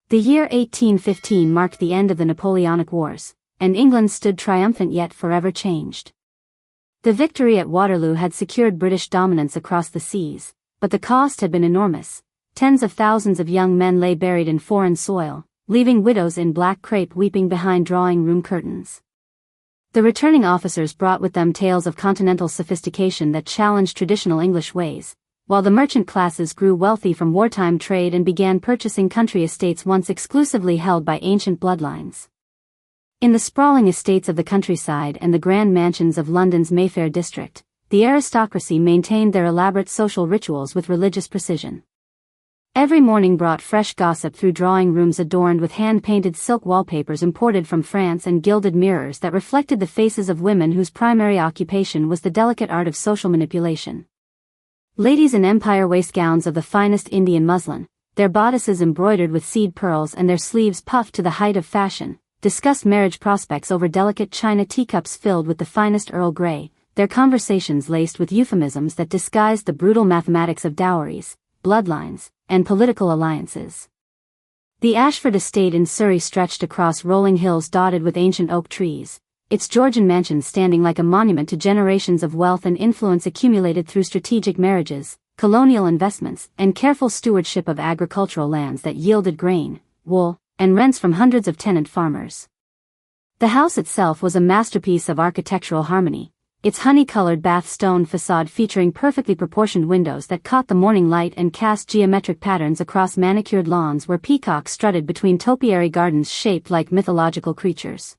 The year 1815 marked the end of the Napoleonic Wars, and England stood triumphant yet forever changed. The victory at Waterloo had secured British dominance across the seas, but the cost had been enormous. Tens of thousands of young men lay buried in foreign soil, leaving widows in black crape weeping behind drawing-room curtains. The returning officers brought with them tales of continental sophistication that challenged traditional English ways, while the merchant classes grew wealthy from wartime trade and began purchasing country estates once exclusively held by ancient bloodlines. In the sprawling estates of the countryside and the grand mansions of London's Mayfair district, the aristocracy maintained their elaborate social rituals with religious precision. Every morning brought fresh gossip through drawing rooms adorned with hand-painted silk wallpapers imported from France and gilded mirrors that reflected the faces of women whose primary occupation was the delicate art of social manipulation. Ladies in empire waistgowns of the finest Indian muslin, their bodices embroidered with seed pearls and their sleeves puffed to the height of fashion, discussed marriage prospects over delicate china teacups filled with the finest Earl Grey, their conversations laced with euphemisms that disguised the brutal mathematics of dowries, bloodlines, and political alliances. The Ashford estate in Surrey stretched across rolling hills dotted with ancient oak trees, its Georgian mansion standing like a monument to generations of wealth and influence accumulated through strategic marriages, colonial investments, and careful stewardship of agricultural lands that yielded grain, wool, and rents from hundreds of tenant farmers. The house itself was a masterpiece of architectural harmony, its honey-colored bath stone facade featuring perfectly proportioned windows that caught the morning light and cast geometric patterns across manicured lawns where peacocks strutted between topiary gardens shaped like mythological creatures.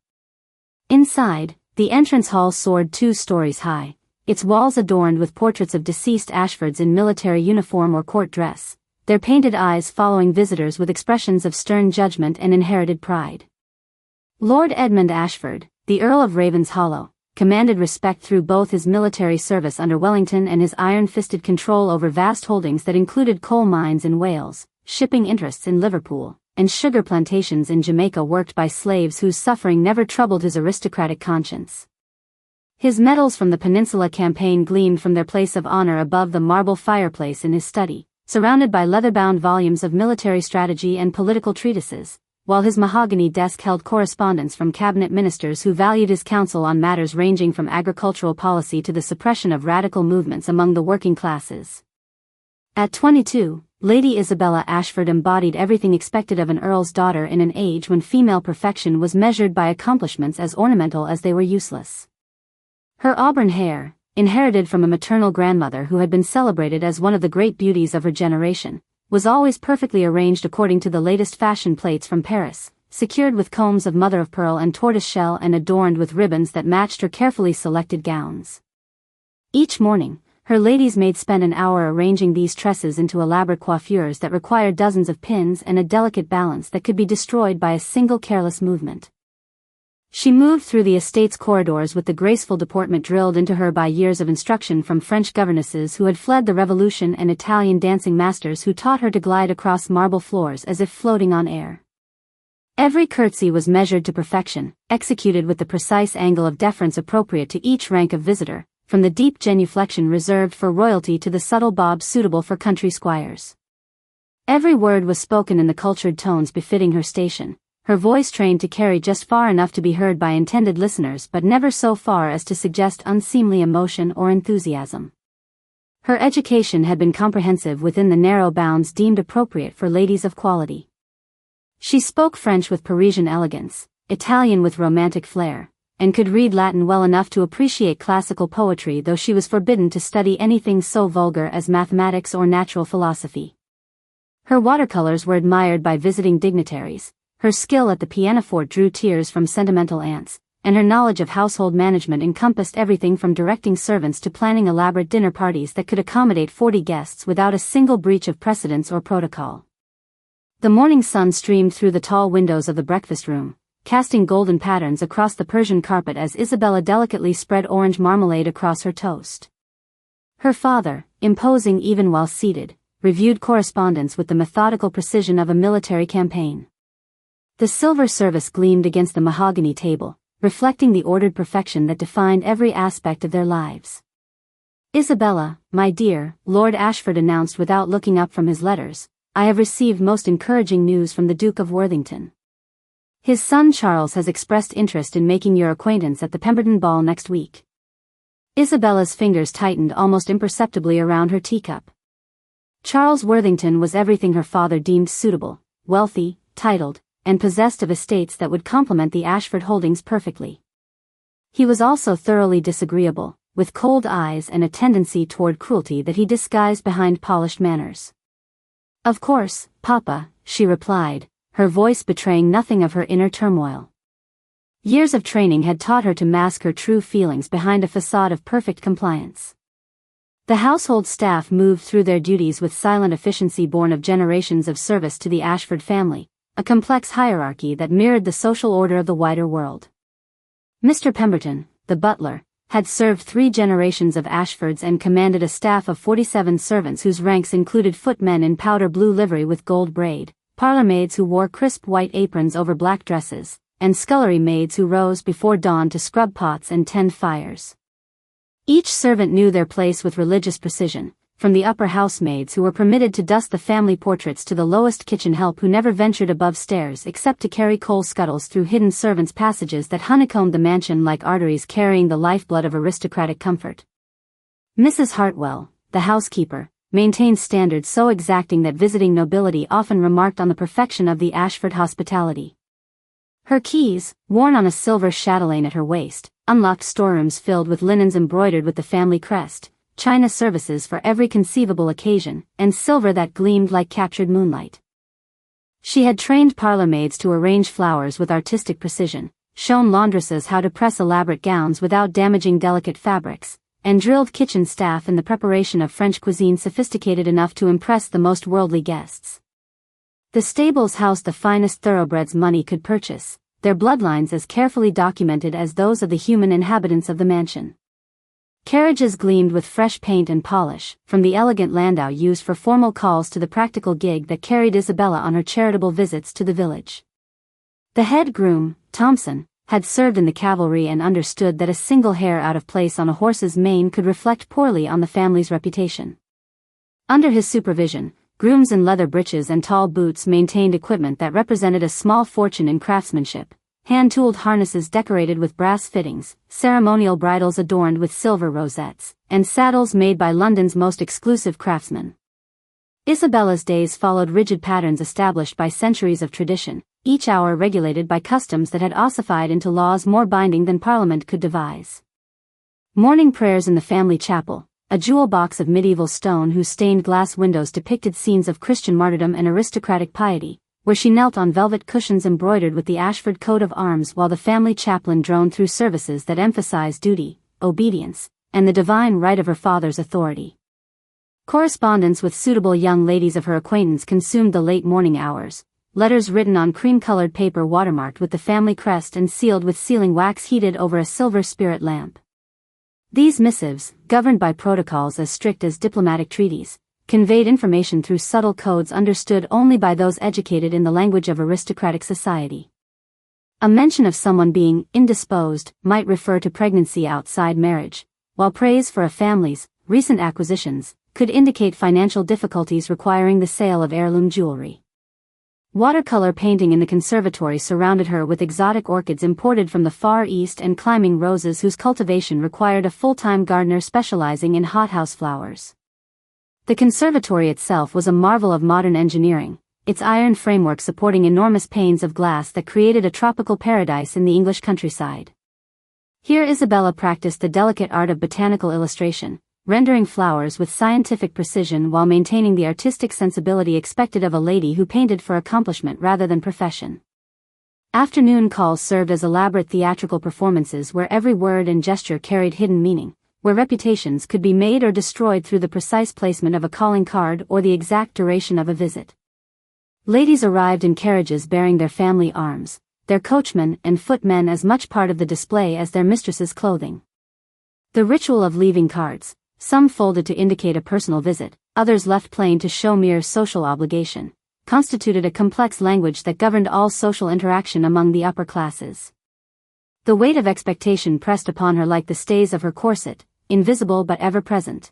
Inside, the entrance hall soared 2 stories high, its walls adorned with portraits of deceased Ashfords in military uniform or court dress, their painted eyes following visitors with expressions of stern judgment and inherited pride. Lord Edmund Ashford, the Earl of Ravenshollow, commanded respect through both his military service under Wellington and his iron-fisted control over vast holdings that included coal mines in Wales, shipping interests in Liverpool, and sugar plantations in Jamaica worked by slaves whose suffering never troubled his aristocratic conscience. His medals from the Peninsula Campaign gleamed from their place of honor above the marble fireplace in his study, surrounded by leather-bound volumes of military strategy and political treatises, while his mahogany desk held correspondence from cabinet ministers who valued his counsel on matters ranging from agricultural policy to the suppression of radical movements among the working classes. At 22, Lady Isabella Ashford embodied everything expected of an earl's daughter in an age when female perfection was measured by accomplishments as ornamental as they were useless. Her auburn hair, inherited from a maternal grandmother who had been celebrated as one of the great beauties of her generation, was always perfectly arranged according to the latest fashion plates from Paris, secured with combs of mother-of-pearl and tortoise-shell and adorned with ribbons that matched her carefully selected gowns. Each morning, her lady's maid spent an hour arranging these tresses into elaborate coiffures that required dozens of pins and a delicate balance that could be destroyed by a single careless movement. She moved through the estate's corridors with the graceful deportment drilled into her by years of instruction from French governesses who had fled the Revolution and Italian dancing masters who taught her to glide across marble floors as if floating on air. Every curtsy was measured to perfection, executed with the precise angle of deference appropriate to each rank of visitor, from the deep genuflection reserved for royalty to the subtle bob suitable for country squires. Every word was spoken in the cultured tones befitting her station, her voice trained to carry just far enough to be heard by intended listeners but never so far as to suggest unseemly emotion or enthusiasm. Her education had been comprehensive within the narrow bounds deemed appropriate for ladies of quality. She spoke French with Parisian elegance, Italian with romantic flair, and could read Latin well enough to appreciate classical poetry, though she was forbidden to study anything so vulgar as mathematics or natural philosophy. Her watercolors were admired by visiting dignitaries, her skill at the pianoforte drew tears from sentimental aunts, and her knowledge of household management encompassed everything from directing servants to planning elaborate dinner parties that could accommodate 40 guests without a single breach of precedence or protocol. The morning sun streamed through the tall windows of the breakfast room, casting golden patterns across the Persian carpet as Isabella delicately spread orange marmalade across her toast. Her father, imposing even while seated, reviewed correspondence with the methodical precision of a military campaign. The silver service gleamed against the mahogany table, reflecting the ordered perfection that defined every aspect of their lives. "Isabella, my dear," Lord Ashford announced without looking up from his letters, I have received most encouraging news from the Duke of Worthington. His son Charles has expressed interest in making your acquaintance at the Pemberton ball next week. Isabella's fingers tightened almost imperceptibly around her teacup. Charles Worthington was everything her father deemed suitable, wealthy, titled, and possessed of estates that would complement the Ashford holdings perfectly. He was also thoroughly disagreeable, with cold eyes and a tendency toward cruelty that he disguised behind polished manners. "Of course, Papa," she replied, her voice betraying nothing of her inner turmoil. Years of training had taught her to mask her true feelings behind a facade of perfect compliance. The household staff moved through their duties with silent efficiency born of generations of service to the Ashford family, a complex hierarchy that mirrored the social order of the wider world. Mr. Pemberton, the butler, had served 3 generations of Ashfords and commanded a staff of 47 servants whose ranks included footmen in powder blue livery with gold braid, parlor maids who wore crisp white aprons over black dresses, and scullery maids who rose before dawn to scrub pots and tend fires. Each servant knew their place with religious precision, from the upper housemaids who were permitted to dust the family portraits to the lowest kitchen help who never ventured above stairs except to carry coal scuttles through hidden servants' passages that honeycombed the mansion like arteries carrying the lifeblood of aristocratic comfort. Mrs. Hartwell, the housekeeper, maintained standards so exacting that visiting nobility often remarked on the perfection of the Ashford hospitality. Her keys, worn on a silver chatelaine at her waist, unlocked storerooms filled with linens embroidered with the family crest, china services for every conceivable occasion, and silver that gleamed like captured moonlight. She had trained parlor maids to arrange flowers with artistic precision, shown laundresses how to press elaborate gowns without damaging delicate fabrics, and drilled kitchen staff in the preparation of French cuisine sophisticated enough to impress the most worldly guests. The stables housed the finest thoroughbreds money could purchase, their bloodlines as carefully documented as those of the human inhabitants of the mansion. Carriages gleamed with fresh paint and polish, from the elegant landau used for formal calls to the practical gig that carried Isabella on her charitable visits to the village. The head groom, Thompson, had served in the cavalry and understood that a single hair out of place on a horse's mane could reflect poorly on the family's reputation. Under his supervision, grooms in leather breeches and tall boots maintained equipment that represented a small fortune in craftsmanship. Hand-tooled harnesses decorated with brass fittings, ceremonial bridles adorned with silver rosettes, and saddles made by London's most exclusive craftsmen. Isabella's days followed rigid patterns established by centuries of tradition, each hour regulated by customs that had ossified into laws more binding than Parliament could devise. Morning prayers in the family chapel, a jewel box of medieval stone whose stained glass windows depicted scenes of Christian martyrdom and aristocratic piety, where she knelt on velvet cushions embroidered with the Ashford coat of arms while the family chaplain droned through services that emphasized duty, obedience, and the divine right of her father's authority. Correspondence with suitable young ladies of her acquaintance consumed the late morning hours, letters written on cream-colored paper watermarked with the family crest and sealed with sealing wax heated over a silver spirit lamp. These missives, governed by protocols as strict as diplomatic treaties, conveyed information through subtle codes understood only by those educated in the language of aristocratic society. A mention of someone being indisposed might refer to pregnancy outside marriage, while praise for a family's recent acquisitions could indicate financial difficulties requiring the sale of heirloom jewelry. Watercolor painting in the conservatory surrounded her with exotic orchids imported from the Far East and climbing roses whose cultivation required a full-time gardener specializing in hothouse flowers. The conservatory itself was a marvel of modern engineering, its iron framework supporting enormous panes of glass that created a tropical paradise in the English countryside. Here Isabella practiced the delicate art of botanical illustration, rendering flowers with scientific precision while maintaining the artistic sensibility expected of a lady who painted for accomplishment rather than profession. Afternoon calls served as elaborate theatrical performances where every word and gesture carried hidden meaning, where reputations could be made or destroyed through the precise placement of a calling card or the exact duration of a visit. Ladies arrived in carriages bearing their family arms, their coachmen and footmen as much part of the display as their mistress's clothing. The ritual of leaving cards, some folded to indicate a personal visit, others left plain to show mere social obligation, constituted a complex language that governed all social interaction among the upper classes. The weight of expectation pressed upon her like the stays of her corset, invisible but ever present.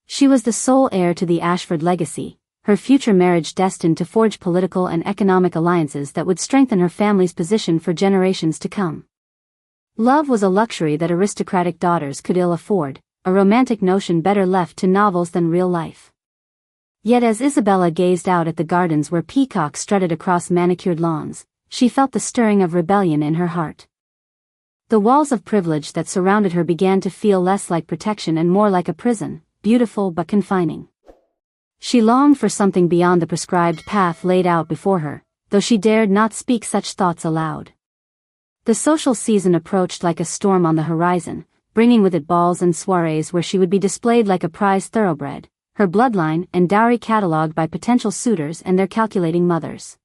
She was the sole heir to the Ashford legacy, her future marriage destined to forge political and economic alliances that would strengthen her family's position for generations to come. Love was a luxury that aristocratic daughters could ill afford, a romantic notion better left to novels than real life. Yet as Isabella gazed out at the gardens where peacocks strutted across manicured lawns, she felt the stirring of rebellion in her heart. The walls of privilege that surrounded her began to feel less like protection and more like a prison, beautiful but confining. She longed for something beyond the prescribed path laid out before her, though she dared not speak such thoughts aloud. The social season approached like a storm on the horizon, bringing with it balls and soirees where she would be displayed like a prize thoroughbred, her bloodline and dowry catalogued by potential suitors and their calculating mothers.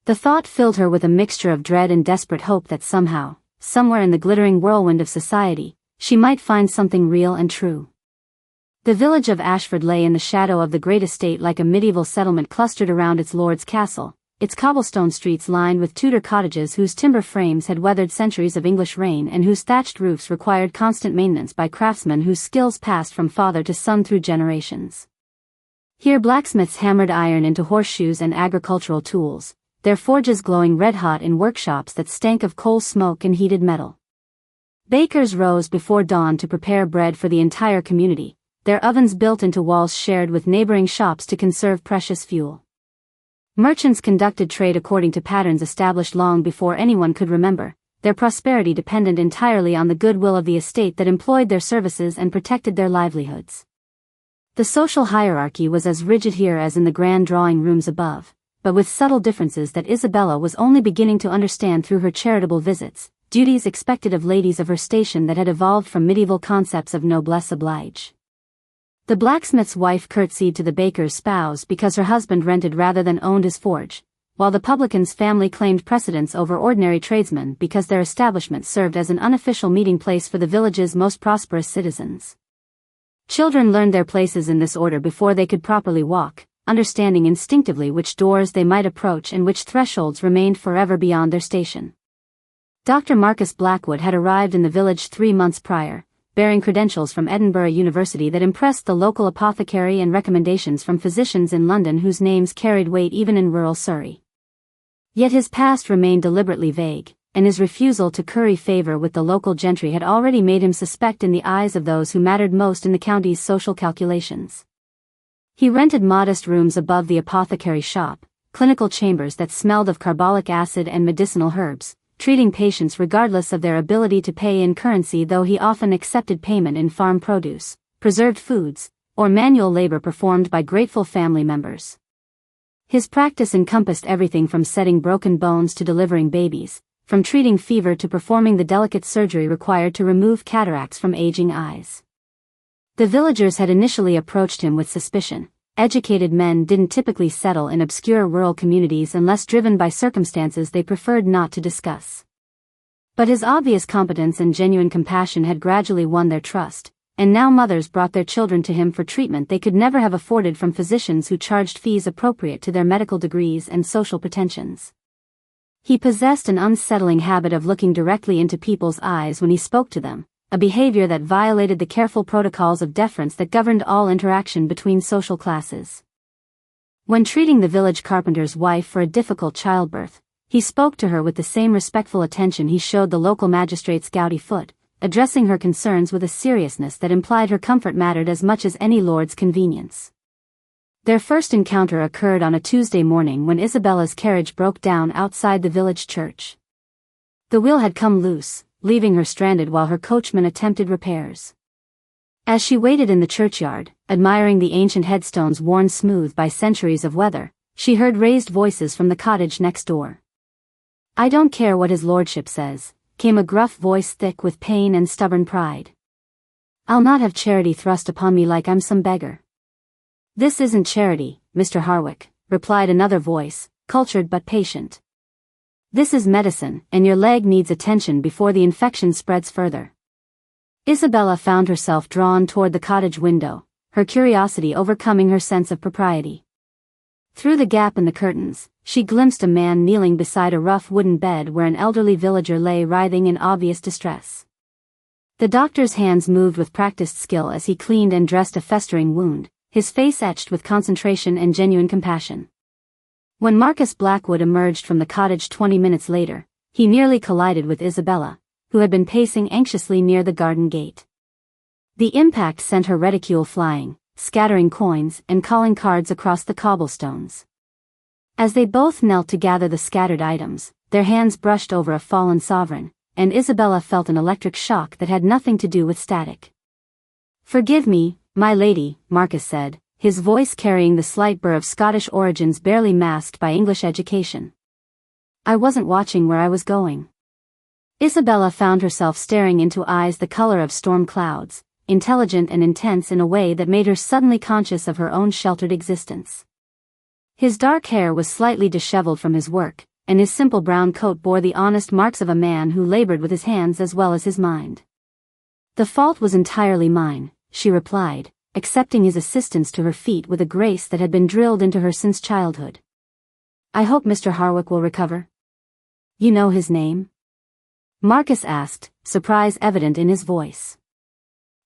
The thought filled her with a mixture of dread and desperate hope that somehow, somewhere in the glittering whirlwind of society, she might find something real and true. The village of Ashford lay in the shadow of the great estate like a medieval settlement clustered around its lord's castle, its cobblestone streets lined with Tudor cottages whose timber frames had weathered centuries of English rain and whose thatched roofs required constant maintenance by craftsmen whose skills passed from father to son through generations. Here blacksmiths hammered iron into horseshoes and agricultural tools, their forges glowing red-hot in workshops that stank of coal smoke and heated metal. Bakers rose before dawn to prepare bread for the entire community, their ovens built into walls shared with neighboring shops to conserve precious fuel. Merchants conducted trade according to patterns established long before anyone could remember, their prosperity dependent entirely on the goodwill of the estate that employed their services and protected their livelihoods. The social hierarchy was as rigid here as in the grand drawing rooms above, but with subtle differences that Isabella was only beginning to understand through her charitable visits, duties expected of ladies of her station that had evolved from medieval concepts of noblesse oblige. The blacksmith's wife curtsied to the baker's spouse because her husband rented rather than owned his forge, while the publican's family claimed precedence over ordinary tradesmen because their establishment served as an unofficial meeting place for the village's most prosperous citizens. Children learned their places in this order before they could properly walk, understanding instinctively which doors they might approach and which thresholds remained forever beyond their station. Dr. Marcus Blackwood had arrived in the village 3 months prior, bearing credentials from Edinburgh University that impressed the local apothecary and recommendations from physicians in London whose names carried weight even in rural Surrey. Yet his past remained deliberately vague, and his refusal to curry favour with the local gentry had already made him suspect in the eyes of those who mattered most in the county's social calculations. He rented modest rooms above the apothecary shop, clinical chambers that smelled of carbolic acid and medicinal herbs, treating patients regardless of their ability to pay in currency, though he often accepted payment in farm produce, preserved foods, or manual labor performed by grateful family members. His practice encompassed everything from setting broken bones to delivering babies, from treating fever to performing the delicate surgery required to remove cataracts from aging eyes. The villagers had initially approached him with suspicion. Educated men didn't typically settle in obscure rural communities unless driven by circumstances they preferred not to discuss. But his obvious competence and genuine compassion had gradually won their trust, and now mothers brought their children to him for treatment they could never have afforded from physicians who charged fees appropriate to their medical degrees and social pretensions. He possessed an unsettling habit of looking directly into people's eyes when he spoke to them, a behavior that violated the careful protocols of deference that governed all interaction between social classes. When treating the village carpenter's wife for a difficult childbirth, he spoke to her with the same respectful attention he showed the local magistrate's gouty foot, addressing her concerns with a seriousness that implied her comfort mattered as much as any lord's convenience. Their first encounter occurred on a Tuesday morning when Isabella's carriage broke down outside the village church. The wheel had come loose, leaving her stranded while her coachman attempted repairs. As she waited in the churchyard, admiring the ancient headstones worn smooth by centuries of weather, she heard raised voices from the cottage next door. "I don't care what his lordship says," came a gruff voice thick with pain and stubborn pride. "I'll not have charity thrust upon me like I'm some beggar." "This isn't charity, Mr. Harwick," replied another voice, cultured but patient. "This is medicine, and your leg needs attention before the infection spreads further." Isabella found herself drawn toward the cottage window, her curiosity overcoming her sense of propriety. Through the gap in the curtains, she glimpsed a man kneeling beside a rough wooden bed where an elderly villager lay writhing in obvious distress. The doctor's hands moved with practiced skill as he cleaned and dressed a festering wound, his face etched with concentration and genuine compassion. When Marcus Blackwood emerged from the cottage 20 minutes later, he nearly collided with Isabella, who had been pacing anxiously near the garden gate. The impact sent her reticule flying, scattering coins and calling cards across the cobblestones. As they both knelt to gather the scattered items, their hands brushed over a fallen sovereign, and Isabella felt an electric shock that had nothing to do with static. "Forgive me, my lady," Marcus said, his voice carrying the slight burr of Scottish origins barely masked by English education. "I wasn't watching where I was going." Isabella found herself staring into eyes the color of storm clouds, intelligent and intense in a way that made her suddenly conscious of her own sheltered existence. His dark hair was slightly disheveled from his work, and his simple brown coat bore the honest marks of a man who labored with his hands as well as his mind. "The fault was entirely mine," she replied, accepting his assistance to her feet with a grace that had been drilled into her since childhood. "I hope Mr. Harwick will recover." "You know his name?" Marcus asked, surprise evident in his voice.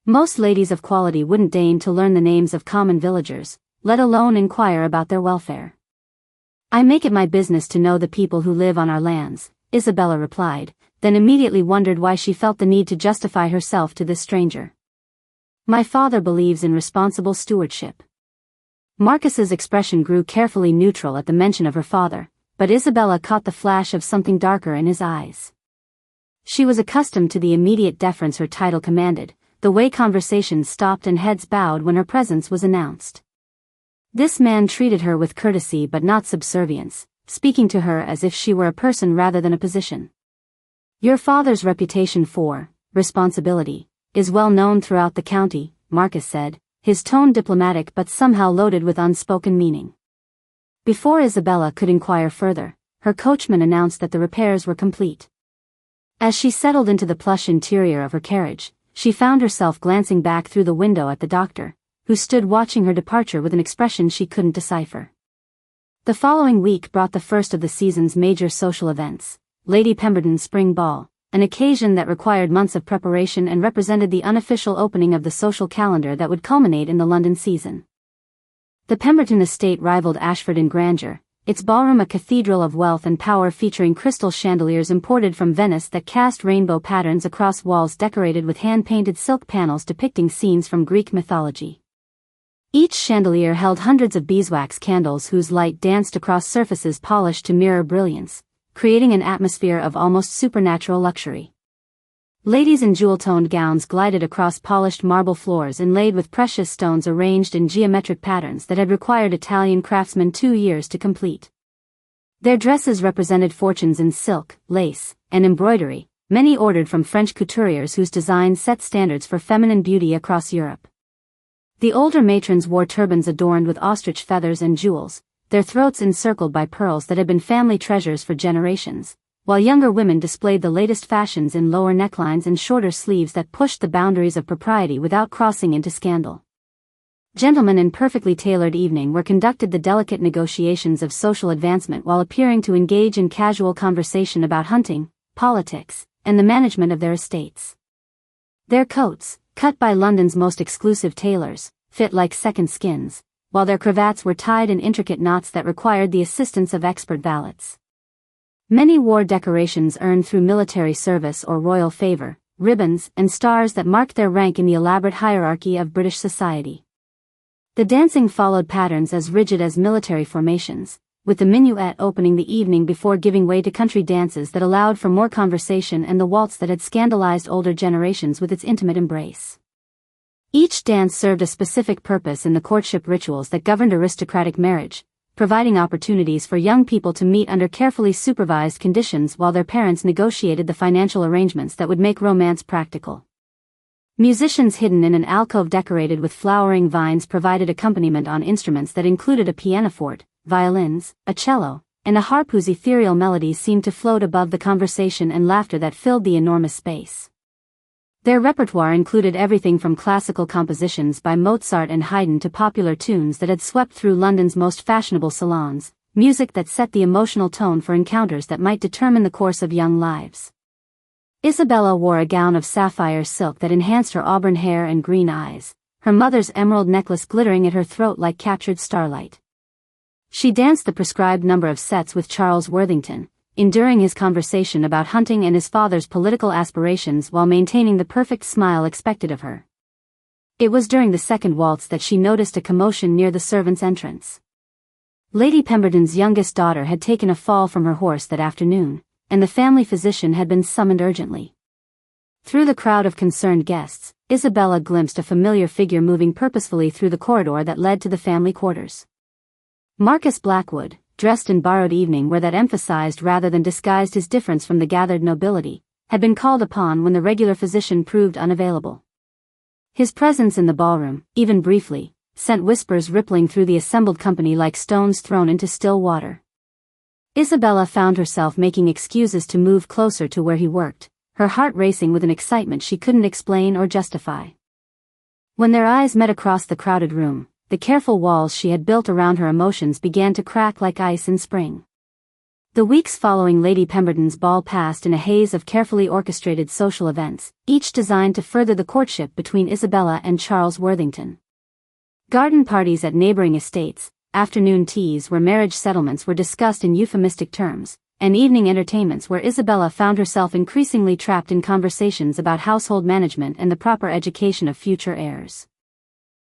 Most ladies of quality wouldn't deign to learn the names of common villagers, let alone inquire about their welfare. "I make it my business to know the people who live on our lands," Isabella replied, then immediately wondered why she felt the need to justify herself to this stranger. "My father believes in responsible stewardship." Marcus's expression grew carefully neutral at the mention of her father, but Isabella caught the flash of something darker in his eyes. She was accustomed to the immediate deference her title commanded, the way conversations stopped and heads bowed when her presence was announced. This man treated her with courtesy but not subservience, speaking to her as if she were a person rather than a position. "Your father's reputation for responsibility is well known throughout the county," Marcus said, his tone diplomatic but somehow loaded with unspoken meaning. Before Isabella could inquire further, her coachman announced that the repairs were complete. As she settled into the plush interior of her carriage, she found herself glancing back through the window at the doctor, who stood watching her departure with an expression she couldn't decipher. The following week brought the first of the season's major social events, Lady Pemberton's spring ball, an occasion that required months of preparation and represented the unofficial opening of the social calendar that would culminate in the London season. The Pemberton estate rivaled Ashford in grandeur, its ballroom a cathedral of wealth and power featuring crystal chandeliers imported from Venice that cast rainbow patterns across walls decorated with hand-painted silk panels depicting scenes from Greek mythology. Each chandelier held hundreds of beeswax candles whose light danced across surfaces polished to mirror brilliance, creating an atmosphere of almost supernatural luxury. Ladies in jewel-toned gowns glided across polished marble floors inlaid with precious stones arranged in geometric patterns that had required Italian craftsmen 2 years to complete. Their dresses represented fortunes in silk, lace, and embroidery, many ordered from French couturiers whose designs set standards for feminine beauty across Europe. The older matrons wore turbans adorned with ostrich feathers and jewels, their throats encircled by pearls that had been family treasures for generations, while younger women displayed the latest fashions in lower necklines and shorter sleeves that pushed the boundaries of propriety without crossing into scandal. Gentlemen in perfectly tailored evening wear conducted the delicate negotiations of social advancement while appearing to engage in casual conversation about hunting, politics, and the management of their estates. Their coats, cut by London's most exclusive tailors, fit like second skins, while their cravats were tied in intricate knots that required the assistance of expert valets. Many wore decorations earned through military service or royal favor, ribbons and stars that marked their rank in the elaborate hierarchy of British society. The dancing followed patterns as rigid as military formations, with the minuet opening the evening before giving way to country dances that allowed for more conversation and the waltz that had scandalized older generations with its intimate embrace. Each dance served a specific purpose in the courtship rituals that governed aristocratic marriage, providing opportunities for young people to meet under carefully supervised conditions while their parents negotiated the financial arrangements that would make romance practical. Musicians hidden in an alcove decorated with flowering vines provided accompaniment on instruments that included a pianoforte, violins, a cello, and a harp whose ethereal melodies seemed to float above the conversation and laughter that filled the enormous space. Their repertoire included everything from classical compositions by Mozart and Haydn to popular tunes that had swept through London's most fashionable salons, music that set the emotional tone for encounters that might determine the course of young lives. Isabella wore a gown of sapphire silk that enhanced her auburn hair and green eyes, her mother's emerald necklace glittering at her throat like captured starlight. She danced the prescribed number of sets with Charles Worthington, enduring his conversation about hunting and his father's political aspirations while maintaining the perfect smile expected of her. It was during the second waltz that she noticed a commotion near the servants' entrance. Lady Pemberton's youngest daughter had taken a fall from her horse that afternoon, and the family physician had been summoned urgently. Through the crowd of concerned guests, Isabella glimpsed a familiar figure moving purposefully through the corridor that led to the family quarters. Marcus Blackwood, dressed in borrowed evening wear that emphasized rather than disguised his difference from the gathered nobility, had been called upon when the regular physician proved unavailable. His presence in the ballroom, even briefly, sent whispers rippling through the assembled company like stones thrown into still water. Isabella found herself making excuses to move closer to where he worked, her heart racing with an excitement she couldn't explain or justify. When their eyes met across the crowded room, the careful walls she had built around her emotions began to crack like ice in spring. The weeks following Lady Pemberton's ball passed in a haze of carefully orchestrated social events, each designed to further the courtship between Isabella and Charles Worthington. Garden parties at neighboring estates, afternoon teas where marriage settlements were discussed in euphemistic terms, and evening entertainments where Isabella found herself increasingly trapped in conversations about household management and the proper education of future heirs.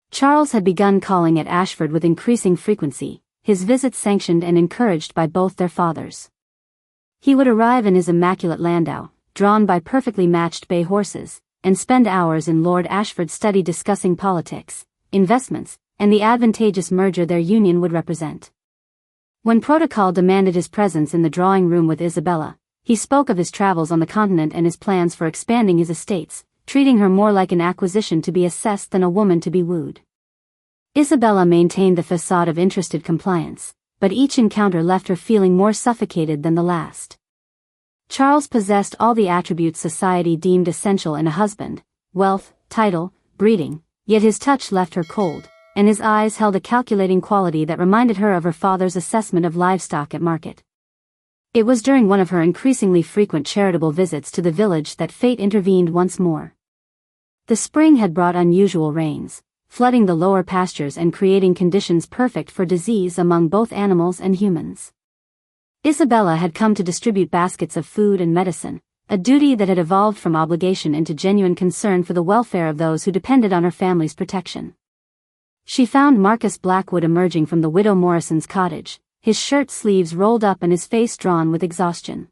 Charles had begun calling at Ashford with increasing frequency, his visits sanctioned and encouraged by both their fathers. He would arrive in his immaculate landau, drawn by perfectly matched bay horses, and spend hours in Lord Ashford's study discussing politics, investments, and the advantageous merger their union would represent. When protocol demanded his presence in the drawing room with Isabella, he spoke of his travels on the continent and his plans for expanding his estates, treating her more like an acquisition to be assessed than a woman to be wooed. Isabella maintained the facade of interested compliance, but each encounter left her feeling more suffocated than the last. Charles possessed all the attributes society deemed essential in a husband: wealth, title, breeding, yet his touch left her cold, and his eyes held a calculating quality that reminded her of her father's assessment of livestock at market. It was during one of her increasingly frequent charitable visits to the village that fate intervened once more. The spring had brought unusual rains, flooding the lower pastures and creating conditions perfect for disease among both animals and humans. Isabella had come to distribute baskets of food and medicine, a duty that had evolved from obligation into genuine concern for the welfare of those who depended on her family's protection. She found Marcus Blackwood emerging from the widow Morrison's cottage, his shirt sleeves rolled up and his face drawn with exhaustion.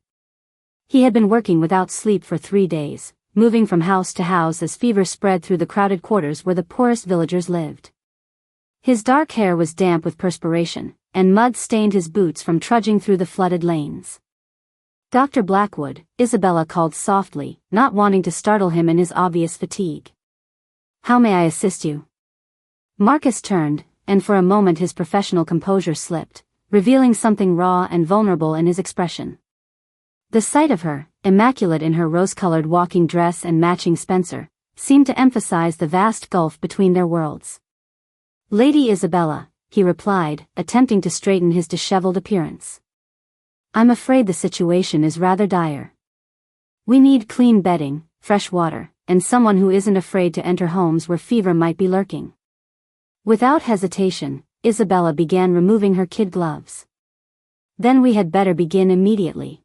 He had been working without sleep for 3 days, moving from house to house as fever spread through the crowded quarters where the poorest villagers lived. His dark hair was damp with perspiration, and mud stained his boots from trudging through the flooded lanes. "Dr. Blackwood," Isabella called softly, not wanting to startle him in his obvious fatigue. "How may I assist you?" Marcus turned, and for a moment his professional composure slipped, revealing something raw and vulnerable in his expression. The sight of her, immaculate in her rose-colored walking dress and matching spencer, seemed to emphasize the vast gulf between their worlds. "Lady Isabella," he replied, attempting to straighten his disheveled appearance. "I'm afraid the situation is rather dire. We need clean bedding, fresh water, and someone who isn't afraid to enter homes where fever might be lurking." Without hesitation, Isabella began removing her kid gloves. "Then we had better begin immediately."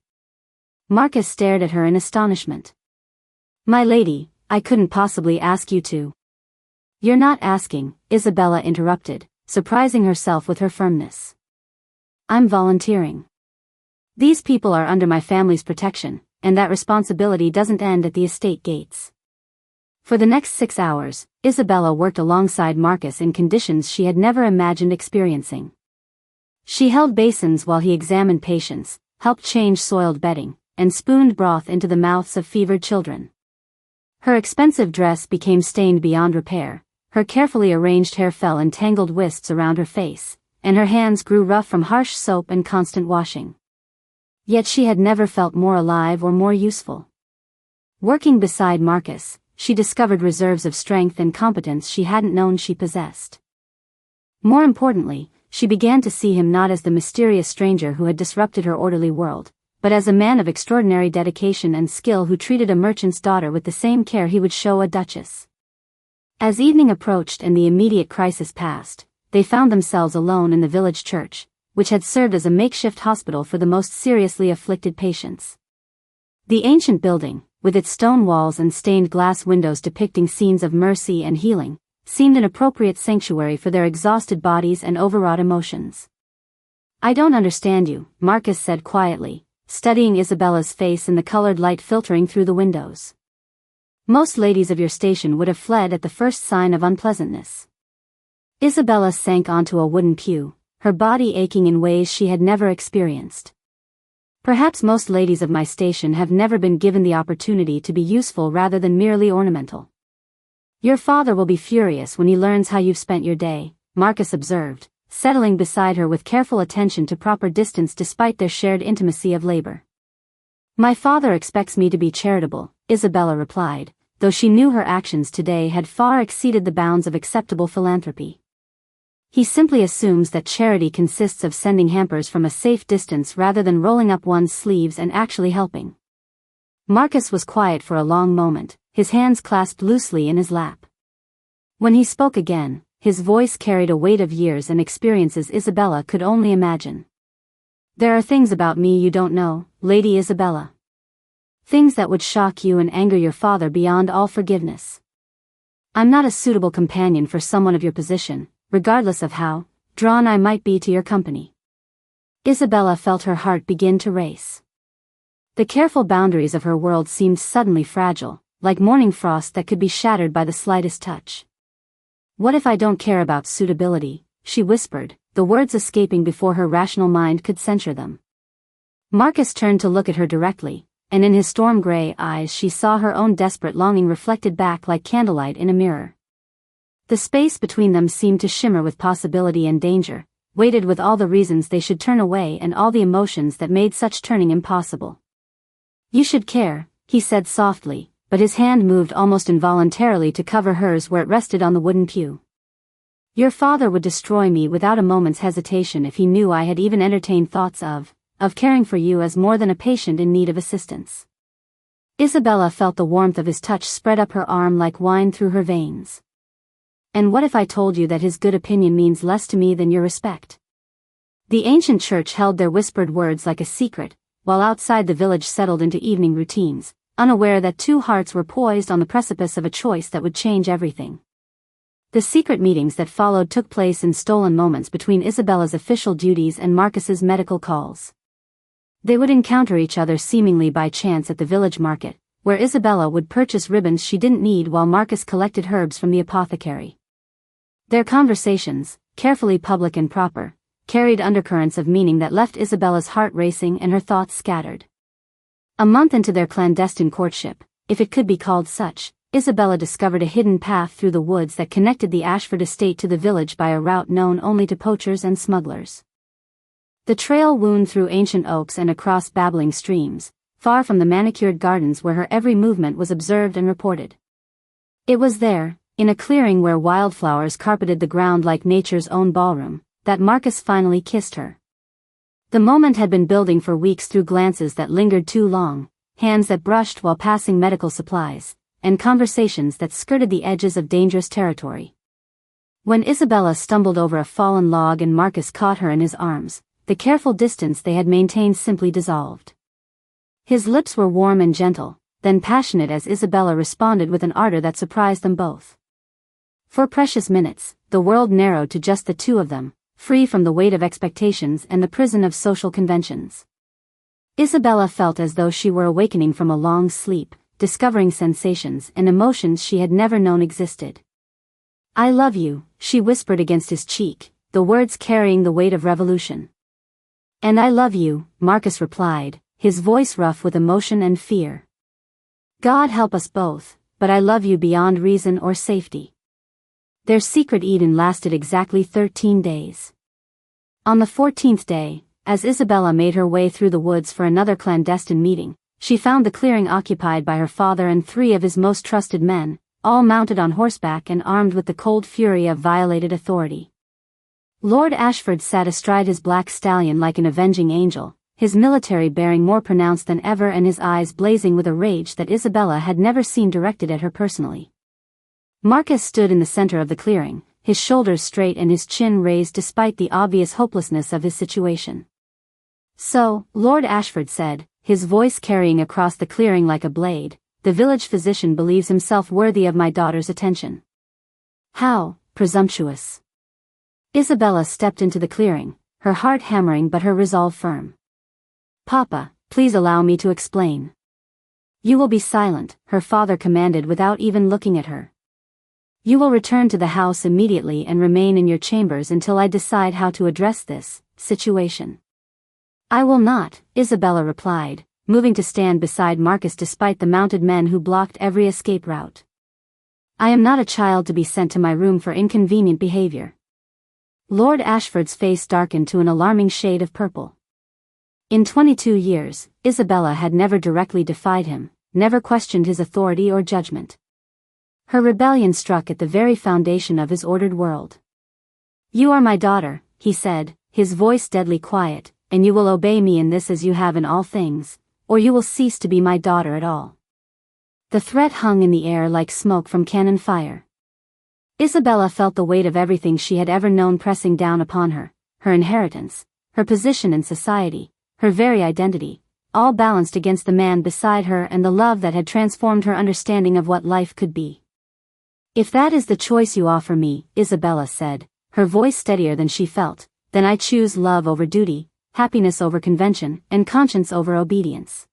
Marcus stared at her in astonishment. "My lady, I couldn't possibly ask you to." "You're not asking," Isabella interrupted, surprising herself with her firmness. "I'm volunteering. These people are under my family's protection, and that responsibility doesn't end at the estate gates." For the next 6 hours, Isabella worked alongside Marcus in conditions she had never imagined experiencing. She held basins while he examined patients, helped change soiled bedding, and spooned broth into the mouths of fevered children. Her expensive dress became stained beyond repair, her carefully arranged hair fell in tangled wisps around her face, and her hands grew rough from harsh soap and constant washing. Yet she had never felt more alive or more useful. Working beside Marcus, she discovered reserves of strength and competence she hadn't known she possessed. More importantly, she began to see him not as the mysterious stranger who had disrupted her orderly world, but as a man of extraordinary dedication and skill who treated a merchant's daughter with the same care he would show a duchess. As evening approached and the immediate crisis passed, they found themselves alone in the village church, which had served as a makeshift hospital for the most seriously afflicted patients. The ancient building, with its stone walls and stained glass windows depicting scenes of mercy and healing, seemed an appropriate sanctuary for their exhausted bodies and overwrought emotions. "I don't understand you," Marcus said quietly, studying Isabella's face in the colored light filtering through the windows. "Most ladies of your station would have fled at the first sign of unpleasantness." Isabella sank onto a wooden pew, her body aching in ways she had never experienced. "Perhaps most ladies of my station have never been given the opportunity to be useful rather than merely ornamental." "Your father will be furious when he learns how you've spent your day," Marcus observed, settling beside her with careful attention to proper distance despite their shared intimacy of labor. "My father expects me to be charitable," Isabella replied, though she knew her actions today had far exceeded the bounds of acceptable philanthropy. "He simply assumes that charity consists of sending hampers from a safe distance rather than rolling up one's sleeves and actually helping." Marcus was quiet for a long moment, his hands clasped loosely in his lap. When he spoke again, his voice carried a weight of years and experiences Isabella could only imagine. "There are things about me you don't know, Lady Isabella. Things that would shock you and anger your father beyond all forgiveness. I'm not a suitable companion for someone of your position, regardless of how drawn I might be to your company." Isabella felt her heart begin to race. The careful boundaries of her world seemed suddenly fragile, like morning frost that could be shattered by the slightest touch. "What if I don't care about suitability?" she whispered, the words escaping before her rational mind could censure them. Marcus turned to look at her directly, and in his storm-gray eyes she saw her own desperate longing reflected back like candlelight in a mirror. The space between them seemed to shimmer with possibility and danger, weighted with all the reasons they should turn away and all the emotions that made such turning impossible. "You should care," he said softly, but his hand moved almost involuntarily to cover hers where it rested on the wooden pew. "Your father would destroy me without a moment's hesitation if he knew I had even entertained thoughts of caring for you as more than a patient in need of assistance." Isabella felt the warmth of his touch spread up her arm like wine through her veins. "And what if I told you that his good opinion means less to me than your respect?" The ancient church held their whispered words like a secret, while outside the village settled into evening routines, unaware that two hearts were poised on the precipice of a choice that would change everything. The secret meetings that followed took place in stolen moments between Isabella's official duties and Marcus's medical calls. They would encounter each other seemingly by chance at the village market, where Isabella would purchase ribbons she didn't need while Marcus collected herbs from the apothecary. Their conversations, carefully public and proper, carried undercurrents of meaning that left Isabella's heart racing and her thoughts scattered. A month into their clandestine courtship, if it could be called such, Isabella discovered a hidden path through the woods that connected the Ashford estate to the village by a route known only to poachers and smugglers. The trail wound through ancient oaks and across babbling streams, far from the manicured gardens where her every movement was observed and reported. It was there, in a clearing where wildflowers carpeted the ground like nature's own ballroom, that Marcus finally kissed her. The moment had been building for weeks through glances that lingered too long, hands that brushed while passing medical supplies, and conversations that skirted the edges of dangerous territory. When Isabella stumbled over a fallen log and Marcus caught her in his arms, the careful distance they had maintained simply dissolved. His lips were warm and gentle, then passionate as Isabella responded with an ardor that surprised them both. For precious minutes, the world narrowed to just the two of them, free from the weight of expectations and the prison of social conventions. Isabella felt as though she were awakening from a long sleep, discovering sensations and emotions she had never known existed. "I love you," she whispered against his cheek, the words carrying the weight of revolution. "And I love you," Marcus replied, his voice rough with emotion and fear. "God help us both, but I love you beyond reason or safety." Their secret Eden lasted exactly 13 days. On the 14th day, as Isabella made her way through the woods for another clandestine meeting, she found the clearing occupied by her father and 3 of his most trusted men, all mounted on horseback and armed with the cold fury of violated authority. Lord Ashford sat astride his black stallion like an avenging angel, his military bearing more pronounced than ever and his eyes blazing with a rage that Isabella had never seen directed at her personally. Marcus stood in the center of the clearing, his shoulders straight and his chin raised despite the obvious hopelessness of his situation. "So," Lord Ashford said, his voice carrying across the clearing like a blade, "the village physician believes himself worthy of my daughter's attention." "How presumptuous!" Isabella stepped into the clearing, her heart hammering but her resolve firm. "Papa, please allow me to explain." "You will be silent," her father commanded without even looking at her. "You will return to the house immediately and remain in your chambers until I decide how to address this situation." "I will not," Isabella replied, moving to stand beside Marcus despite the mounted men who blocked every escape route. "I am not a child to be sent to my room for inconvenient behavior." Lord Ashford's face darkened to an alarming shade of purple. In 22 years, Isabella had never directly defied him, never questioned his authority or judgment. Her rebellion struck at the very foundation of his ordered world. "You are my daughter," he said, his voice deadly quiet, "and you will obey me in this as you have in all things, or you will cease to be my daughter at all." The threat hung in the air like smoke from cannon fire. Isabella felt the weight of everything she had ever known pressing down upon her, her inheritance, her position in society, her very identity, all balanced against the man beside her and the love that had transformed her understanding of what life could be. "If that is the choice you offer me," Isabella said, her voice steadier than she felt, "then I choose love over duty, happiness over convention, and conscience over obedience."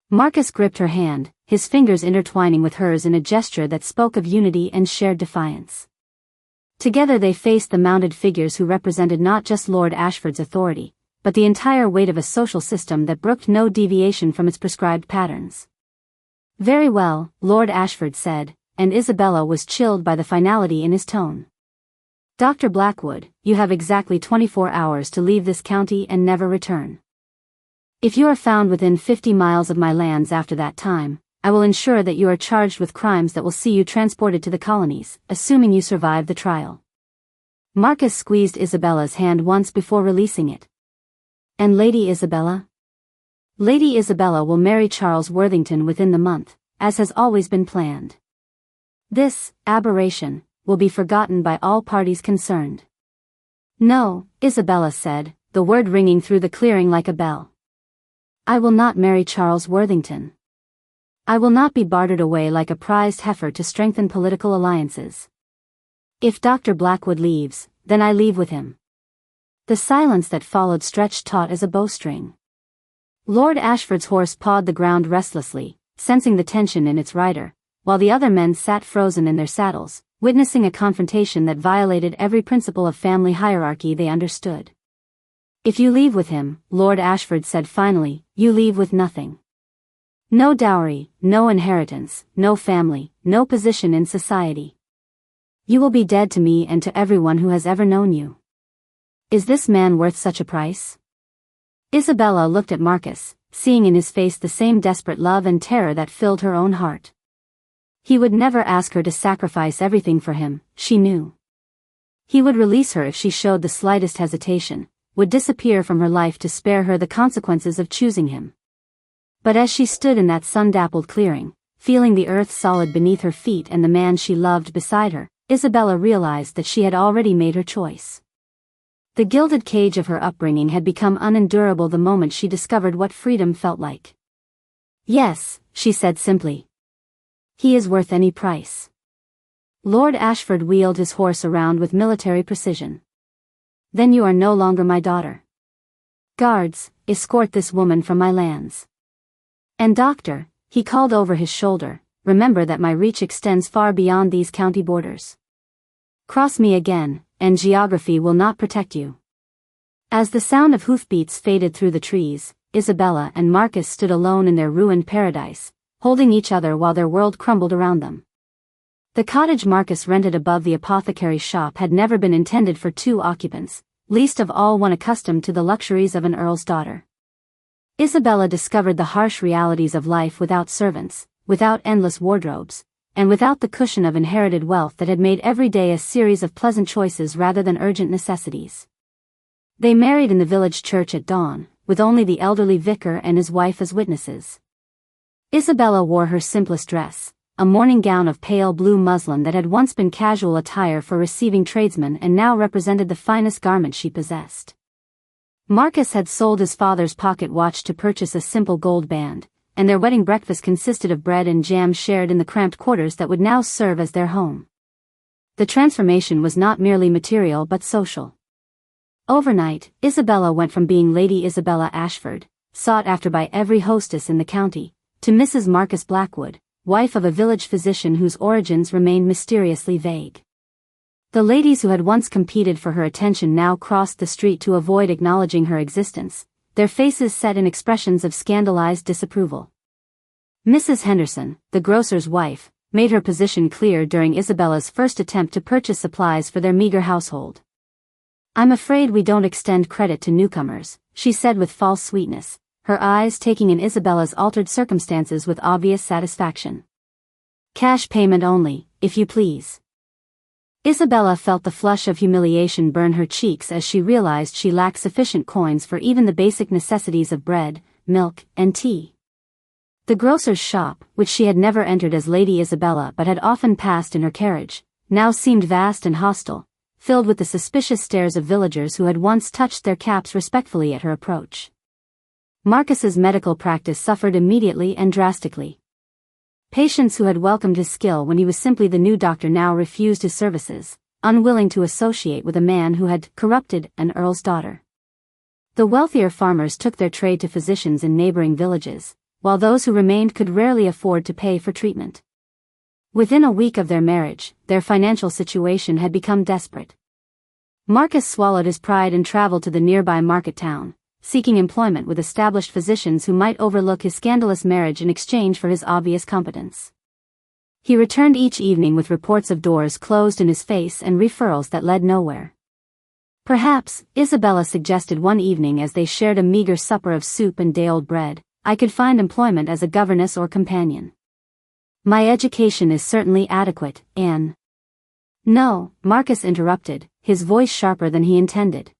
Marcus gripped her hand, his fingers intertwining with hers in a gesture that spoke of unity and shared defiance. Together they faced the mounted figures who represented not just Lord Ashford's authority, but the entire weight of a social system that brooked no deviation from its prescribed patterns. "Very well," Lord Ashford said, and Isabella was chilled by the finality in his tone. "Dr. Blackwood, you have exactly 24 hours to leave this county and never return. If you are found within 50 miles of my lands after that time, I will ensure that you are charged with crimes that will see you transported to the colonies, assuming you survive the trial." Marcus squeezed Isabella's hand once before releasing it. "And Lady Isabella?" "Lady Isabella will marry Charles Worthington within the month, as has always been planned. This aberration will be forgotten by all parties concerned." "No," Isabella said, the word ringing through the clearing like a bell. "I will not marry Charles Worthington. I will not be bartered away like a prized heifer to strengthen political alliances. If Dr. Blackwood leaves, then I leave with him." The silence that followed stretched taut as a bowstring. Lord Ashford's horse pawed the ground restlessly, sensing the tension in its rider, while the other men sat frozen in their saddles, witnessing a confrontation that violated every principle of family hierarchy they understood. "If you leave with him," Lord Ashford said finally, "you leave with nothing. No dowry, no inheritance, no family, no position in society. You will be dead to me and to everyone who has ever known you. Is this man worth such a price?" Isabella looked at Marcus, seeing in his face the same desperate love and terror that filled her own heart. He would never ask her to sacrifice everything for him, she knew. He would release her if she showed the slightest hesitation, would disappear from her life to spare her the consequences of choosing him. But as she stood in that sun-dappled clearing, feeling the earth solid beneath her feet and the man she loved beside her, Isabella realized that she had already made her choice. The gilded cage of her upbringing had become unendurable the moment she discovered what freedom felt like. "Yes," she said simply. "He is worth any price." Lord Ashford wheeled his horse around with military precision. "Then you are no longer my daughter. Guards, escort this woman from my lands. And doctor," he called over his shoulder, "remember that my reach extends far beyond these county borders. Cross me again, and geography will not protect you." As the sound of hoofbeats faded through the trees, Isabella and Marcus stood alone in their ruined paradise, holding each other while their world crumbled around them. The cottage Marcus rented above the apothecary's shop had never been intended for two occupants, least of all one accustomed to the luxuries of an earl's daughter. Isabella discovered the harsh realities of life without servants, without endless wardrobes, and without the cushion of inherited wealth that had made every day a series of pleasant choices rather than urgent necessities. They married in the village church at dawn, with only the elderly vicar and his wife as witnesses. Isabella wore her simplest dress, a morning gown of pale blue muslin that had once been casual attire for receiving tradesmen and now represented the finest garment she possessed. Marcus had sold his father's pocket watch to purchase a simple gold band, and their wedding breakfast consisted of bread and jam shared in the cramped quarters that would now serve as their home. The transformation was not merely material but social. Overnight, Isabella went from being Lady Isabella Ashford, sought after by every hostess in the county, to Mrs. Marcus Blackwood, wife of a village physician whose origins remained mysteriously vague. The ladies who had once competed for her attention now crossed the street to avoid acknowledging her existence, their faces set in expressions of scandalized disapproval. Mrs. Henderson, the grocer's wife, made her position clear during Isabella's first attempt to purchase supplies for their meager household. "I'm afraid we don't extend credit to newcomers," she said with false sweetness, her eyes taking in Isabella's altered circumstances with obvious satisfaction. "Cash payment only, if you please." Isabella felt the flush of humiliation burn her cheeks as she realized she lacked sufficient coins for even the basic necessities of bread, milk, and tea. The grocer's shop, which she had never entered as Lady Isabella but had often passed in her carriage, now seemed vast and hostile, filled with the suspicious stares of villagers who had once touched their caps respectfully at her approach. Marcus's medical practice suffered immediately and drastically. Patients who had welcomed his skill when he was simply the new doctor now refused his services, unwilling to associate with a man who had corrupted an earl's daughter. The wealthier farmers took their trade to physicians in neighboring villages, while those who remained could rarely afford to pay for treatment. Within a week of their marriage, their financial situation had become desperate. Marcus swallowed his pride and traveled to the nearby market town, seeking employment with established physicians who might overlook his scandalous marriage in exchange for his obvious competence. He returned each evening with reports of doors closed in his face and referrals that led nowhere. "Perhaps," Isabella suggested one evening as they shared a meager supper of soup and day-old bread, "I could find employment as a governess or companion." "My education is certainly adequate, Anne." "No," Marcus interrupted, his voice sharper than he intended.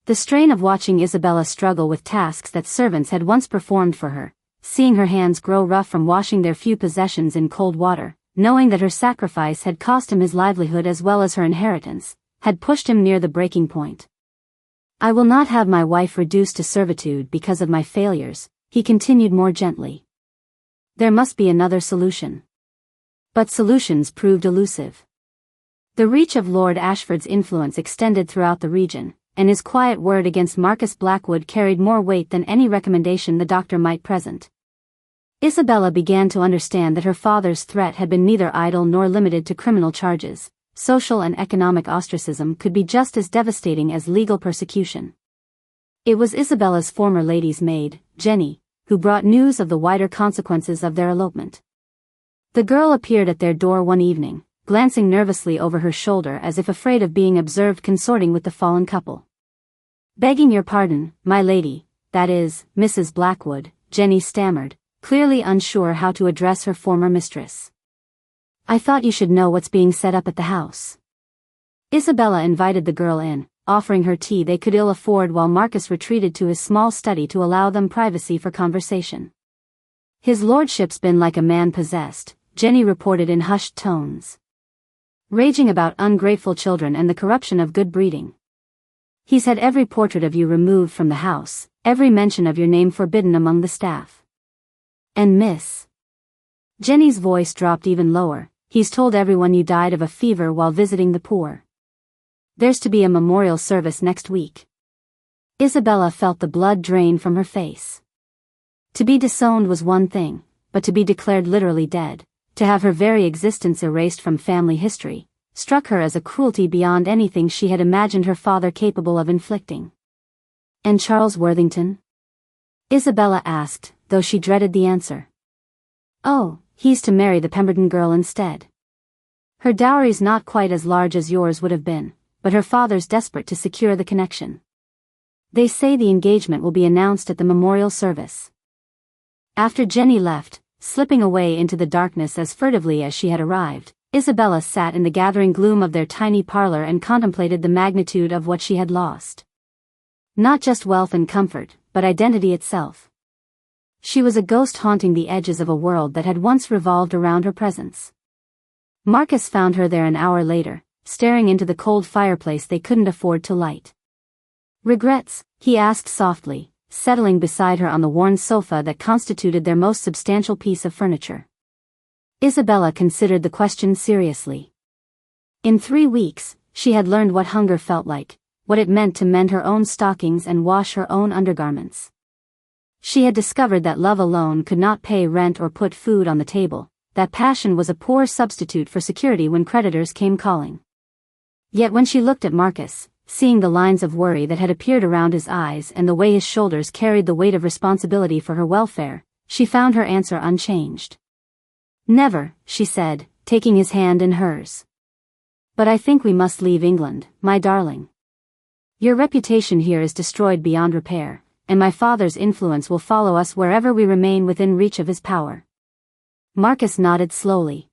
The strain of watching Isabella struggle with tasks that servants had once performed for her, seeing her hands grow rough from washing their few possessions in cold water, knowing that her sacrifice had cost him his livelihood as well as her inheritance, had pushed him near the breaking point. "I will not have my wife reduced to servitude because of my failures," he continued more gently. "There must be another solution." But solutions proved elusive. The reach of Lord Ashford's influence extended throughout the region, and his quiet word against Marcus Blackwood carried more weight than any recommendation the doctor might present. Isabella began to understand that her father's threat had been neither idle nor limited to criminal charges. Social and economic ostracism could be just as devastating as legal persecution. It was Isabella's former lady's maid, Jenny, who brought news of the wider consequences of their elopement. The girl appeared at their door one evening, glancing nervously over her shoulder as if afraid of being observed consorting with the fallen couple. "Begging your pardon, my lady, that is, Mrs. Blackwood," Jenny stammered, clearly unsure how to address her former mistress. "I thought you should know what's being set up at the house." Isabella invited the girl in, offering her tea they could ill afford while Marcus retreated to his small study to allow them privacy for conversation. "His lordship's been like a man possessed," Jenny reported in hushed tones. "Raging about ungrateful children and the corruption of good breeding. He's had every portrait of you removed from the house, every mention of your name forbidden among the staff. And Miss..." Jenny's voice dropped even lower, "He's told everyone you died of a fever while visiting the poor. There's to be a memorial service next week." Isabella felt the blood drain from her face. To be disowned was one thing, but to be declared literally dead, to have her very existence erased from family history, struck her as a cruelty beyond anything she had imagined her father capable of inflicting. "And Charles Worthington?" Isabella asked, though she dreaded the answer. "Oh, he's to marry the Pemberton girl instead. Her dowry's not quite as large as yours would have been, but her father's desperate to secure the connection. They say the engagement will be announced at the memorial service." After Jenny left, slipping away into the darkness as furtively as she had arrived, Isabella sat in the gathering gloom of their tiny parlor and contemplated the magnitude of what she had lost. Not just wealth and comfort, but identity itself. She was a ghost haunting the edges of a world that had once revolved around her presence. Marcus found her there an hour later, staring into the cold fireplace they couldn't afford to light. "Regrets?" he asked softly, settling beside her on the worn sofa that constituted their most substantial piece of furniture. Isabella considered the question seriously. In 3 weeks, she had learned what hunger felt like, what it meant to mend her own stockings and wash her own undergarments. She had discovered that love alone could not pay rent or put food on the table, that passion was a poor substitute for security when creditors came calling. Yet when she looked at Marcus, seeing the lines of worry that had appeared around his eyes and the way his shoulders carried the weight of responsibility for her welfare, she found her answer unchanged. "Never," she said, taking his hand in hers. "But I think we must leave England, my darling. Your reputation here is destroyed beyond repair, and my father's influence will follow us wherever we remain within reach of his power." Marcus nodded slowly.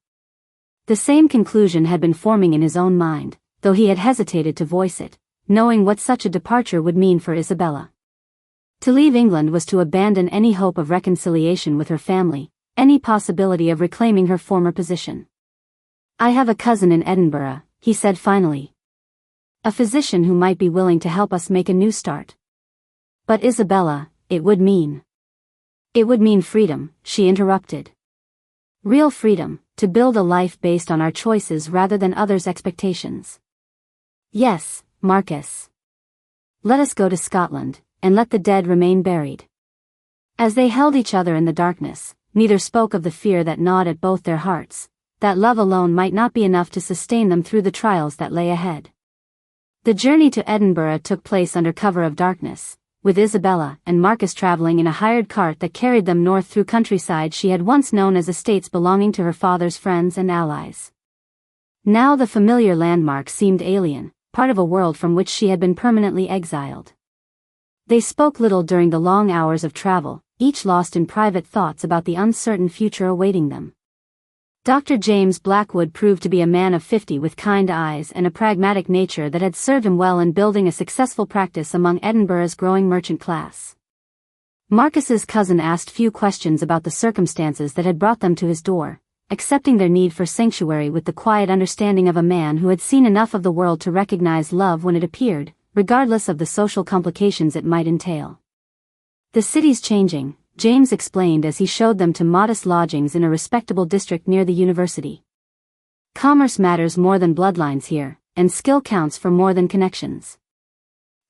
The same conclusion had been forming in his own mind, though he had hesitated to voice it, knowing what such a departure would mean for Isabella. To leave England was to abandon any hope of reconciliation with her family, any possibility of reclaiming her former position. "I have a cousin in Edinburgh," he said finally. "A physician who might be willing to help us make a new start." "But Isabella, it would mean freedom," she interrupted. "Real freedom, to build a life based on our choices rather than others' expectations." "Yes, Marcus. Let us go to Scotland, and let the dead remain buried." As they held each other in the darkness, neither spoke of the fear that gnawed at both their hearts, that love alone might not be enough to sustain them through the trials that lay ahead. The journey to Edinburgh took place under cover of darkness, with Isabella and Marcus traveling in a hired cart that carried them north through countryside she had once known as estates belonging to her father's friends and allies. Now the familiar landmarks seemed alien, part of a world from which she had been permanently exiled. They spoke little during the long hours of travel, each lost in private thoughts about the uncertain future awaiting them. Dr. James Blackwood proved to be a man of 50 with kind eyes and a pragmatic nature that had served him well in building a successful practice among Edinburgh's growing merchant class. Marcus's cousin asked few questions about the circumstances that had brought them to his door, accepting their need for sanctuary with the quiet understanding of a man who had seen enough of the world to recognize love when it appeared, regardless of the social complications it might entail. "The city's changing," James explained as he showed them to modest lodgings in a respectable district near the university. "Commerce matters more than bloodlines here, and skill counts for more than connections.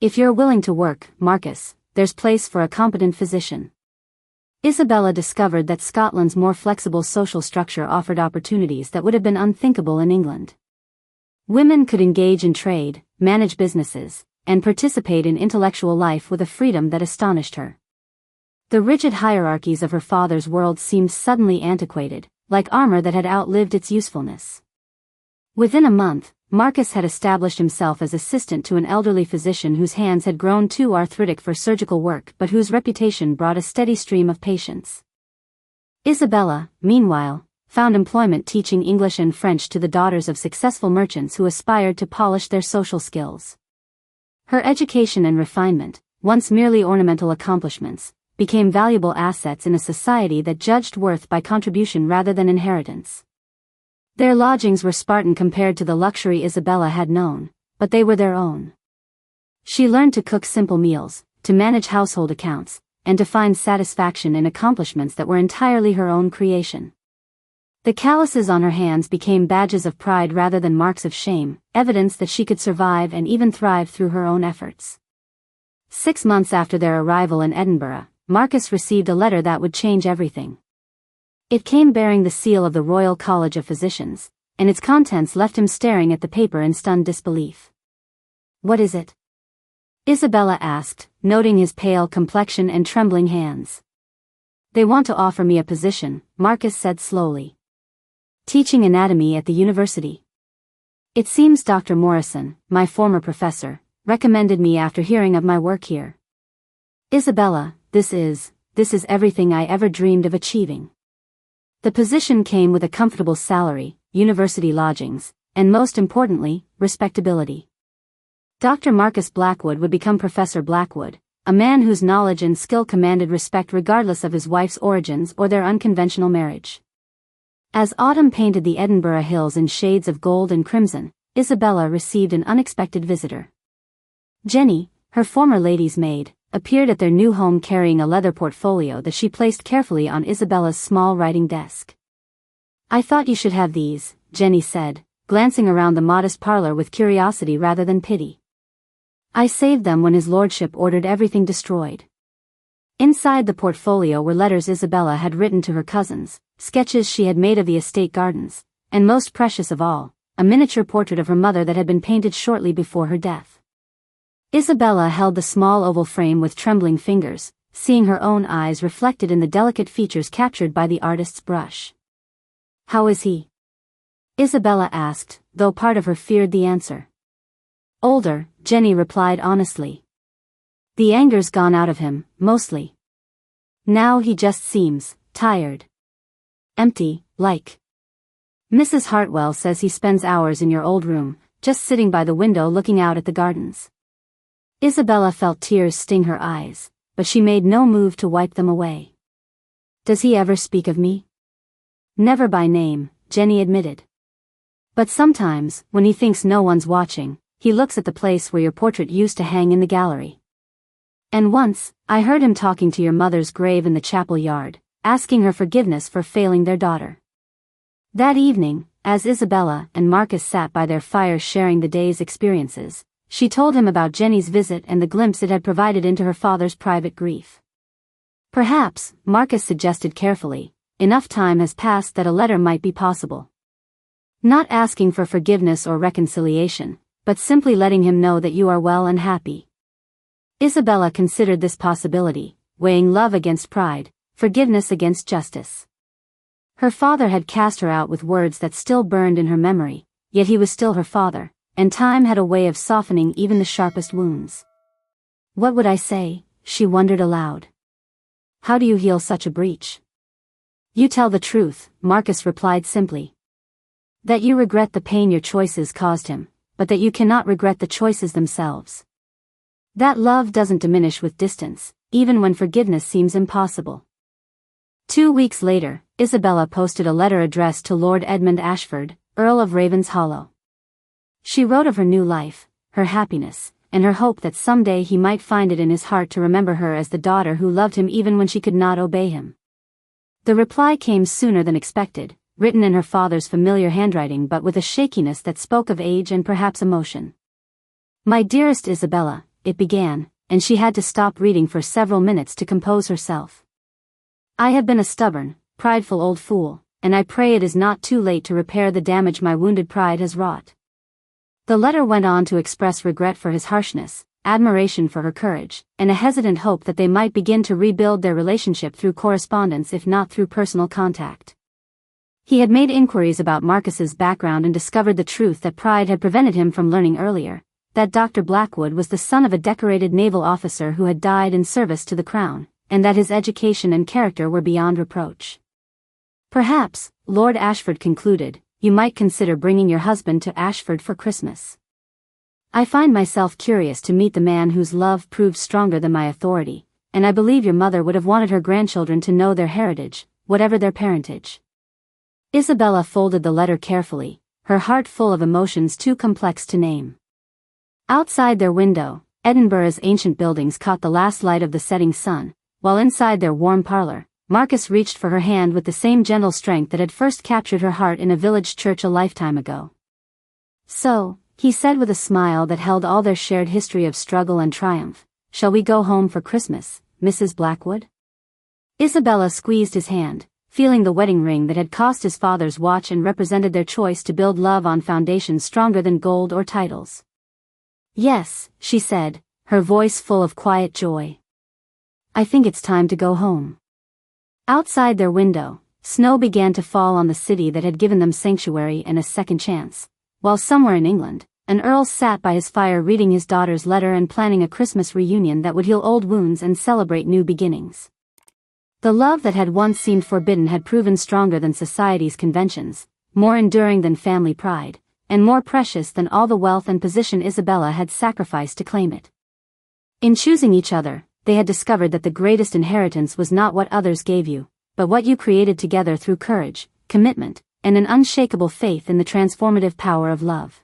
If you're willing to work, Marcus, there's place for a competent physician." Isabella discovered that Scotland's more flexible social structure offered opportunities that would have been unthinkable in England. Women could engage in trade, manage businesses, and participate in intellectual life with a freedom that astonished her. The rigid hierarchies of her father's world seemed suddenly antiquated, like armor that had outlived its usefulness. Within a month, Marcus had established himself as assistant to an elderly physician whose hands had grown too arthritic for surgical work but whose reputation brought a steady stream of patients. Isabella, meanwhile, found employment teaching English and French to the daughters of successful merchants who aspired to polish their social skills. Her education and refinement, once merely ornamental accomplishments, became valuable assets in a society that judged worth by contribution rather than inheritance. Their lodgings were Spartan compared to the luxury Isabella had known, but they were their own. She learned to cook simple meals, to manage household accounts, and to find satisfaction in accomplishments that were entirely her own creation. The calluses on her hands became badges of pride rather than marks of shame, evidence that she could survive and even thrive through her own efforts. 6 months after their arrival in Edinburgh, Marcus received a letter that would change everything. It came bearing the seal of the Royal College of Physicians, and its contents left him staring at the paper in stunned disbelief. "What is it?" Isabella asked, noting his pale complexion and trembling hands. "They want to offer me a position," Marcus said slowly. "Teaching anatomy at the university. It seems Dr. Morrison, my former professor, recommended me after hearing of my work here. Isabella, this is everything I ever dreamed of achieving." The position came with a comfortable salary, university lodgings, and most importantly, respectability. Dr. Marcus Blackwood would become Professor Blackwood, a man whose knowledge and skill commanded respect regardless of his wife's origins or their unconventional marriage. As autumn painted the Edinburgh hills in shades of gold and crimson, Isabella received an unexpected visitor. Jenny, her former lady's maid, appeared at their new home carrying a leather portfolio that she placed carefully on Isabella's small writing desk. "I thought you should have these," Jenny said, glancing around the modest parlor with curiosity rather than pity. "I saved them when his lordship ordered everything destroyed." Inside the portfolio were letters Isabella had written to her cousins, sketches she had made of the estate gardens, and most precious of all, a miniature portrait of her mother that had been painted shortly before her death. Isabella held the small oval frame with trembling fingers, seeing her own eyes reflected in the delicate features captured by the artist's brush. "How is he?" Isabella asked, though part of her feared the answer. "Older," Jenny replied honestly. "The anger's gone out of him, mostly. Now he just seems tired. Empty, like. Mrs. Hartwell says he spends hours in your old room, just sitting by the window looking out at the gardens." Isabella felt tears sting her eyes, but she made no move to wipe them away. "Does he ever speak of me?" "Never by name," Jenny admitted. "But sometimes, when he thinks no one's watching, he looks at the place where your portrait used to hang in the gallery. And once, I heard him talking to your mother's grave in the chapel yard, asking her forgiveness for failing their daughter." That evening, as Isabella and Marcus sat by their fire sharing the day's experiences, she told him about Jenny's visit and the glimpse it had provided into her father's private grief. "Perhaps," Marcus suggested carefully, "enough time has passed that a letter might be possible. Not asking for forgiveness or reconciliation, but simply letting him know that you are well and happy." Isabella considered this possibility, weighing love against pride, forgiveness against justice. Her father had cast her out with words that still burned in her memory, yet he was still her father, and time had a way of softening even the sharpest wounds. "What would I say?" she wondered aloud. "How do you heal such a breach?" "You tell the truth," Marcus replied simply. "That you regret the pain your choices caused him, but that you cannot regret the choices themselves. That love doesn't diminish with distance, even when forgiveness seems impossible." 2 weeks later, Isabella posted a letter addressed to Lord Edmund Ashford, Earl of Ravenshollow. She wrote of her new life, her happiness, and her hope that someday he might find it in his heart to remember her as the daughter who loved him even when she could not obey him. The reply came sooner than expected, written in her father's familiar handwriting but with a shakiness that spoke of age and perhaps emotion. "My dearest Isabella," it began, and she had to stop reading for several minutes to compose herself. "I have been a stubborn, prideful old fool, and I pray it is not too late to repair the damage my wounded pride has wrought." The letter went on to express regret for his harshness, admiration for her courage, and a hesitant hope that they might begin to rebuild their relationship through correspondence if not through personal contact. He had made inquiries about Marcus's background and discovered the truth that pride had prevented him from learning earlier, that Dr. Blackwood was the son of a decorated naval officer who had died in service to the crown, and that his education and character were beyond reproach. "Perhaps," Lord Ashford concluded, "you might consider bringing your husband to Ashford for Christmas. I find myself curious to meet the man whose love proved stronger than my authority, and I believe your mother would have wanted her grandchildren to know their heritage, whatever their parentage." Isabella folded the letter carefully, her heart full of emotions too complex to name. Outside their window, Edinburgh's ancient buildings caught the last light of the setting sun, while inside their warm parlor, Marcus reached for her hand with the same gentle strength that had first captured her heart in a village church a lifetime ago. "So," he said with a smile that held all their shared history of struggle and triumph, "shall we go home for Christmas, Mrs. Blackwood?" Isabella squeezed his hand, feeling the wedding ring that had cost his father's watch and represented their choice to build love on foundations stronger than gold or titles. "Yes," she said, her voice full of quiet joy. "I think it's time to go home." Outside their window, snow began to fall on the city that had given them sanctuary and a second chance, while somewhere in England, an earl sat by his fire reading his daughter's letter and planning a Christmas reunion that would heal old wounds and celebrate new beginnings. The love that had once seemed forbidden had proven stronger than society's conventions, more enduring than family pride, and more precious than all the wealth and position Isabella had sacrificed to claim it. In choosing each other, they had discovered that the greatest inheritance was not what others gave you, but what you created together through courage, commitment, and an unshakable faith in the transformative power of love.